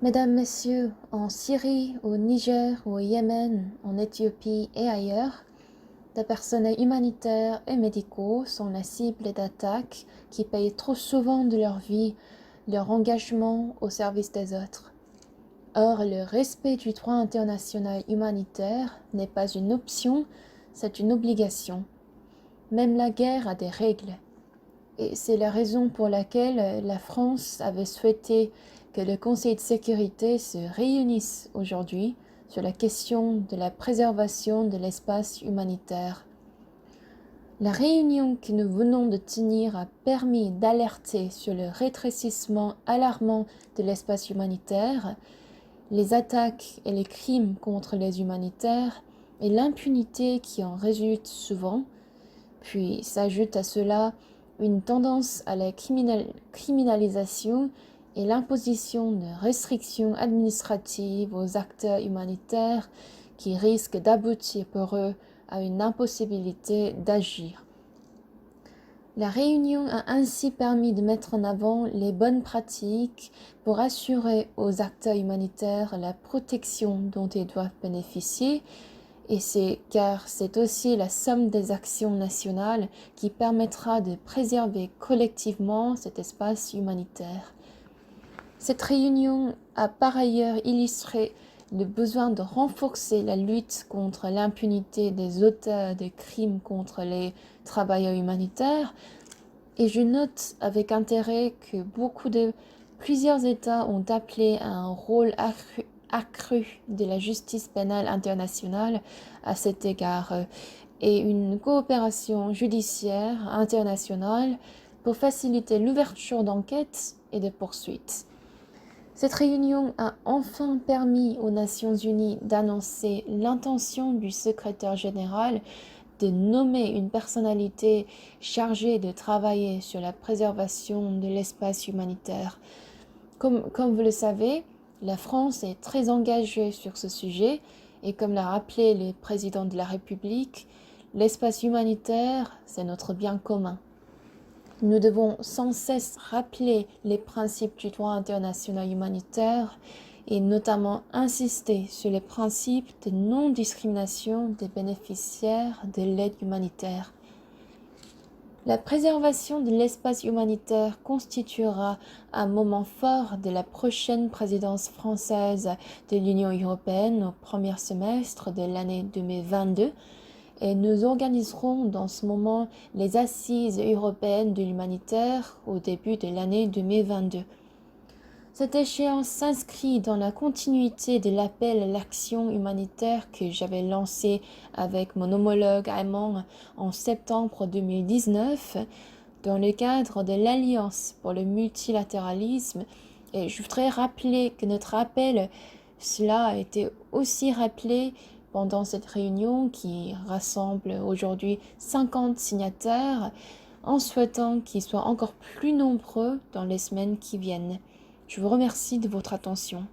Mesdames, Messieurs, en Syrie, au Niger, au Yémen, en Éthiopie et ailleurs, des personnels humanitaires et médicaux sont la cible d'attaques qui payent trop souvent de leur vie, leur engagement au service des autres. Or, le respect du droit international humanitaire n'est pas une option, c'est une obligation. Même la guerre a des règles. Et c'est la raison pour laquelle la France avait souhaité que le Conseil de sécurité se réunisse aujourd'hui sur la question de la préservation de l'espace humanitaire. La réunion que nous venons de tenir a permis d'alerter sur le rétrécissement alarmant de l'espace humanitaire, les attaques et les crimes contre les humanitaires et l'impunité qui en résulte souvent, puis s'ajoute à cela une tendance à la criminalisation et l'imposition de restrictions administratives aux acteurs humanitaires qui risquent d'aboutir pour eux à une impossibilité d'agir. La réunion a ainsi permis de mettre en avant les bonnes pratiques pour assurer aux acteurs humanitaires la protection dont ils doivent bénéficier, et car c'est aussi la somme des actions nationales qui permettra de préserver collectivement cet espace humanitaire. Cette réunion a par ailleurs illustré le besoin de renforcer la lutte contre l'impunité des auteurs de crimes contre les travailleurs humanitaires, et je note avec intérêt que plusieurs États ont appelé à un rôle accru de la justice pénale internationale à cet égard et une coopération judiciaire internationale pour faciliter l'ouverture d'enquêtes et de poursuites. Cette réunion a enfin permis aux Nations Unies d'annoncer l'intention du secrétaire général de nommer une personnalité chargée de travailler sur la préservation de l'espace humanitaire. Comme vous le savez, la France est très engagée sur ce sujet et comme l'a rappelé le président de la République, l'espace humanitaire, c'est notre bien commun. Nous devons sans cesse rappeler les principes du droit international humanitaire et notamment insister sur les principes de non-discrimination des bénéficiaires de l'aide humanitaire. La préservation de l'espace humanitaire constituera un moment fort de la prochaine présidence française de l'Union européenne au premier semestre de l'année 2022 et nous organiserons dans ce moment les assises européennes de l'humanitaire au début de l'année 2022. Cette échéance s'inscrit dans la continuité de l'appel à l'action humanitaire que j'avais lancé avec mon homologue allemand en septembre 2019 dans le cadre de l'Alliance pour le multilatéralisme. Et je voudrais rappeler que notre appel, cela a été aussi rappelé pendant cette réunion qui rassemble aujourd'hui 50 signataires en souhaitant qu'ils soient encore plus nombreux dans les semaines qui viennent. Je vous remercie de votre attention.